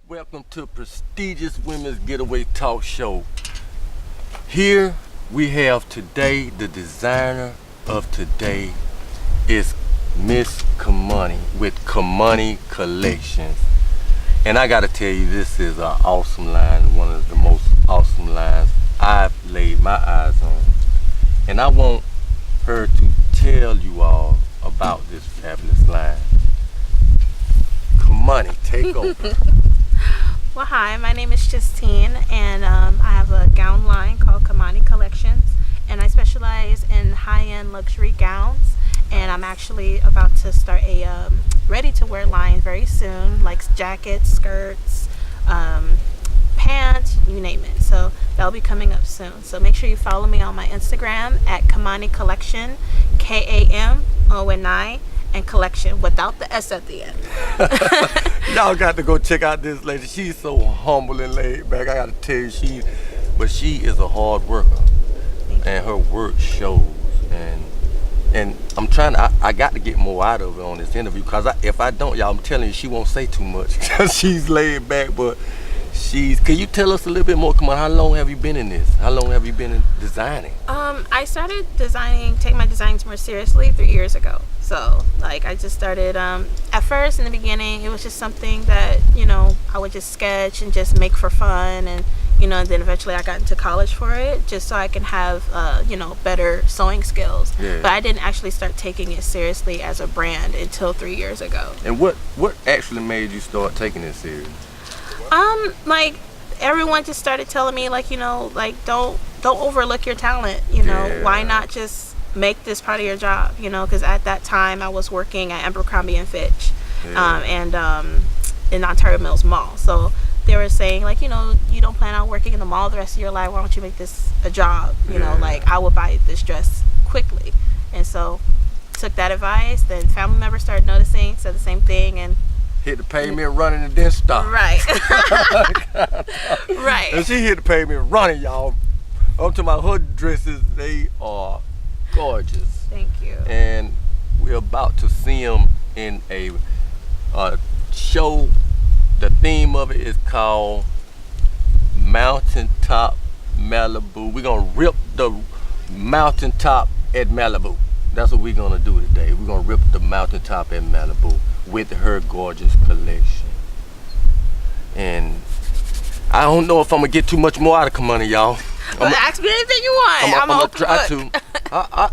Welcome to prestigious Women's Getaway Talk Show. Here we have today, the designer of today is Miss Kamani with Kamani Collections. And I gotta tell you, this is an awesome line, one of the most awesome lines I've laid my eyes on. And I want her to tell you all about this fabulous line. Kamani, take over. Well, hi, my name is Justine, and I have a gown line called Kamani Collections, and I specialize in high-end luxury gowns, and I'm actually about to start a ready-to-wear line very soon, like jackets, skirts, pants, you name it. So that'll be coming up soon. So make sure you follow me on my Instagram at Kamani Collection, KAMONI, and collection without the S at the end. Y'all got to go check out this lady. She's so humble and laid back. I gotta tell you, she is a hard worker, and her work shows. And I'm trying to, I got to get more out of her on this interview, because if I don't, y'all, I'm telling you, she won't say too much because she's laid back. But can you tell us a little bit more? Come on, how long have you been in this? How long have you been in designing? I started taking my designs more seriously 3 years ago. So, like, I just started, at first, in the beginning, it was just something that, I would just sketch and just make for fun. And, and then eventually I got into college for it, just so I can have, better sewing skills. Yeah. But I didn't actually start taking it seriously as a brand until 3 years ago. And what actually made you start taking it serious? Like, everyone just started telling me, like, don't overlook your talent, Yeah. Why not just make this part of your job, because at that time I was working at Abercrombie & Fitch, Yeah. and in Ontario Mills Mall. So they were saying, like, you don't plan on working in the mall the rest of your life, why don't you make this a job? Yeah. Like, I would buy this dress quickly. And so took that advice. Then family members started noticing, said the same thing, and hit the pavement running and then stop. right. Right. And she hit the pavement running, y'all. Up to my hood dresses, they are gorgeous. Thank you. And we're about to see them in a show. The theme of it is called Mountaintop Malibu. We're gonna rip the mountaintop at Malibu. That's what we're gonna do today. We're gonna rip the mountaintop at Malibu with her gorgeous collection. And I don't know if I'm gonna get too much more out of Kamani, y'all. Well, ask me anything you want. I'm gonna open try book. to.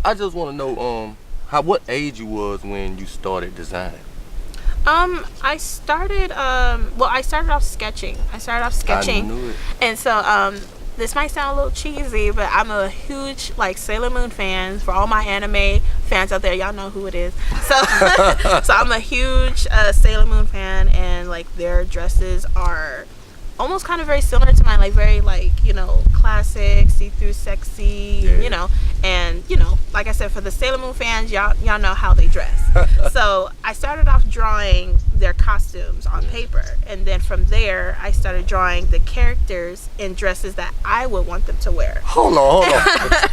I just want to know what age you was when you started designing. I started off sketching. I knew it. And so this might sound a little cheesy, but I'm a huge, like, Sailor Moon fan. For all my anime fans out there, y'all know who it is. So so I'm a huge Sailor Moon fan, and, like, their dresses are almost kind of very similar to mine, like, very, like, classic, see-through, sexy, Yeah. and like I said, for the Sailor Moon fans, y'all know how they dress. So I started off drawing their costumes on paper, and then from there I started drawing the characters in dresses that I would want them to wear. Hold on.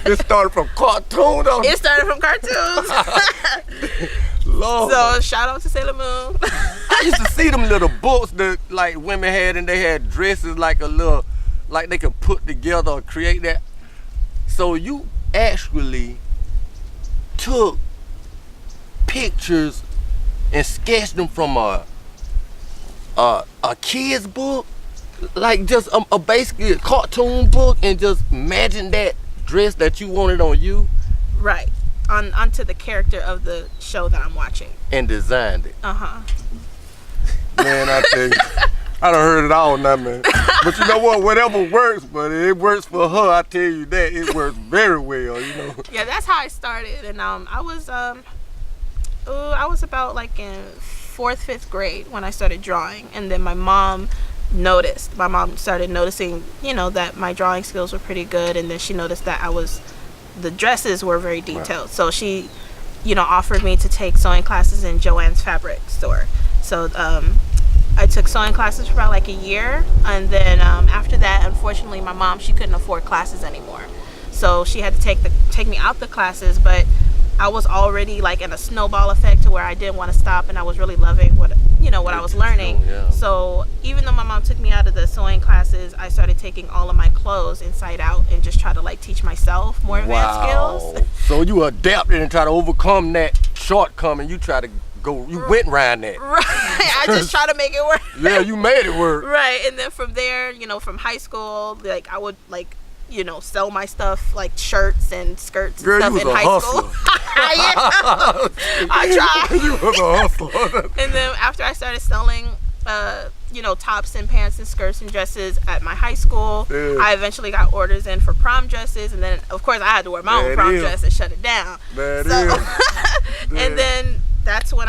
It started from cartoon. It started from cartoons. Lord. So shout out to Sailor Moon. I used to see them little books that, like, women had, and they had dresses like they could put together or create that. So you actually took pictures and sketched them from a kid's book, like just basically a cartoon book, and just imagine that dress that you wanted on you. Right. Onto the character of the show that I'm watching. And designed it. Man, I tell you, I done heard it all now, man. But you know what? Whatever works, but it works for her. I tell you that it works very well. Yeah, that's how I started, and I was about, like, in 4th, 5th grade when I started drawing, and then my mom noticed. My mom started noticing, that my drawing skills were pretty good, and then she noticed that the dresses were very detailed. Right. So she, offered me to take sewing classes in Joann's fabric store. So I took sewing classes for about, like, a year, and then after that, unfortunately, my mom, she couldn't afford classes anymore. So she had to take me out the classes, but I was already like in a snowball effect to where I didn't want to stop, and I was really loving what I was learning. Yeah. So even though my mom took me out of the sewing classes, I started taking all of my clothes inside out and just try to like teach myself more advanced skills. So you adapted and try to overcome that shortcoming. You try to you went around that. Right. I just try to make it work. Yeah, you made it work. Right. And then from there, from high school, like I would like sell my stuff, like shirts and skirts and stuff in high school. I tried. You was a hustler. And then after I started selling, tops and pants and skirts and dresses at my high school, I eventually got orders in for prom dresses, and then of course I had to wear my own prom dress and shut it down. And then that's when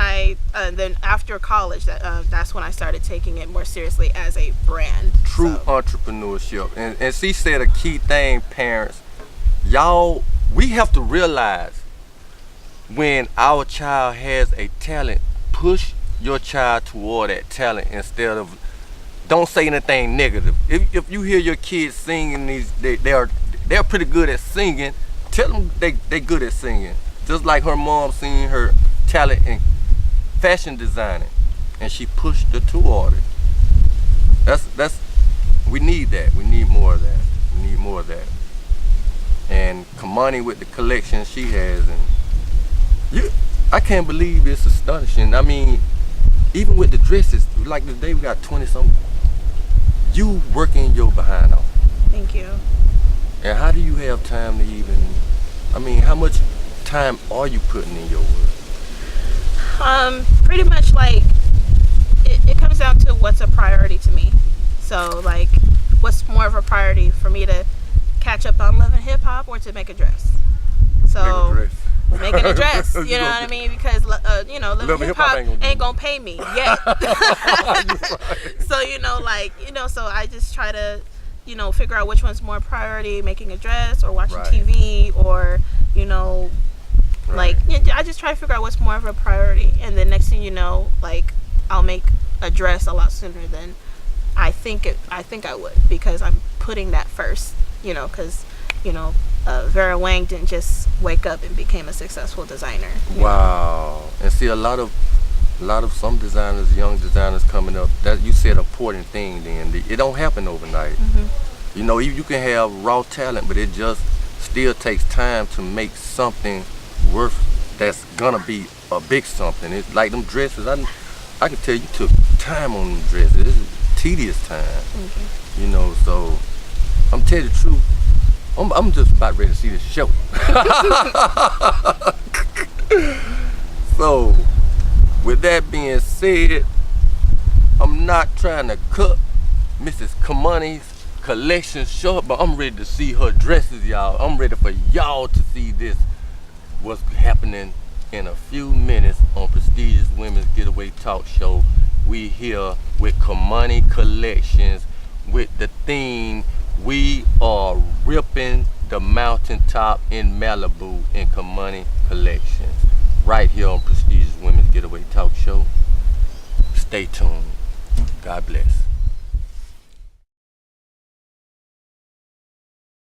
then after college, that's when I started taking it more seriously as a brand. True entrepreneurship. And she said a key thing, parents, we have to realize when our child has a talent, push your child toward that talent instead of, don't say anything negative. If you hear your kids singing they're pretty good at singing, tell them they good at singing. Just like her mom seen her talent in fashion designing, and she pushed her toward it. That's we need that. We need more of that. We need more of that. And Kamani with the collection she has, and I can't believe it's astonishing. I mean, even with the dresses, like today we got 20 something. You working your behind off. Thank you. And how do you have time to even, how much time are you putting in your work? Pretty much like, it comes down to what's a priority to me. So like, what's more of a priority for me to catch up on Love and Hip Hop or to make a dress? So making a dress, you know what I mean? Because Love and Hip Hop ain't gonna pay me yet. So so I just try to figure out which one's more priority, making a dress or watching TV, or I just try to figure out what's more of a priority, and then next thing you know, like I'll make a dress a lot sooner than I think I would, because I'm putting that first, because Vera Wang didn't just wake up and became a successful designer. Wow. And see, a lot of some designers, young designers coming up, that you said an important thing then. It don't happen overnight. Mm-hmm. You can have raw talent, but it just still takes time to make something that's gonna be a big something. It's like them dresses. I can tell you took time on them dresses. This is tedious time. Okay. So I'm telling you the truth. I'm just about ready to see this show. So, with that being said, I'm not trying to cut Mrs. Kamani's collection short, but I'm ready to see her dresses, y'all. I'm ready for y'all to see this, what's happening in a few minutes on Prestigious Women's Getaway Talk Show. We here with Kamani Collections with the theme, we are ripping the mountaintop in Malibu in Kamani Collections. Right here on Prestigious Women's Getaway Talk Show. Stay tuned.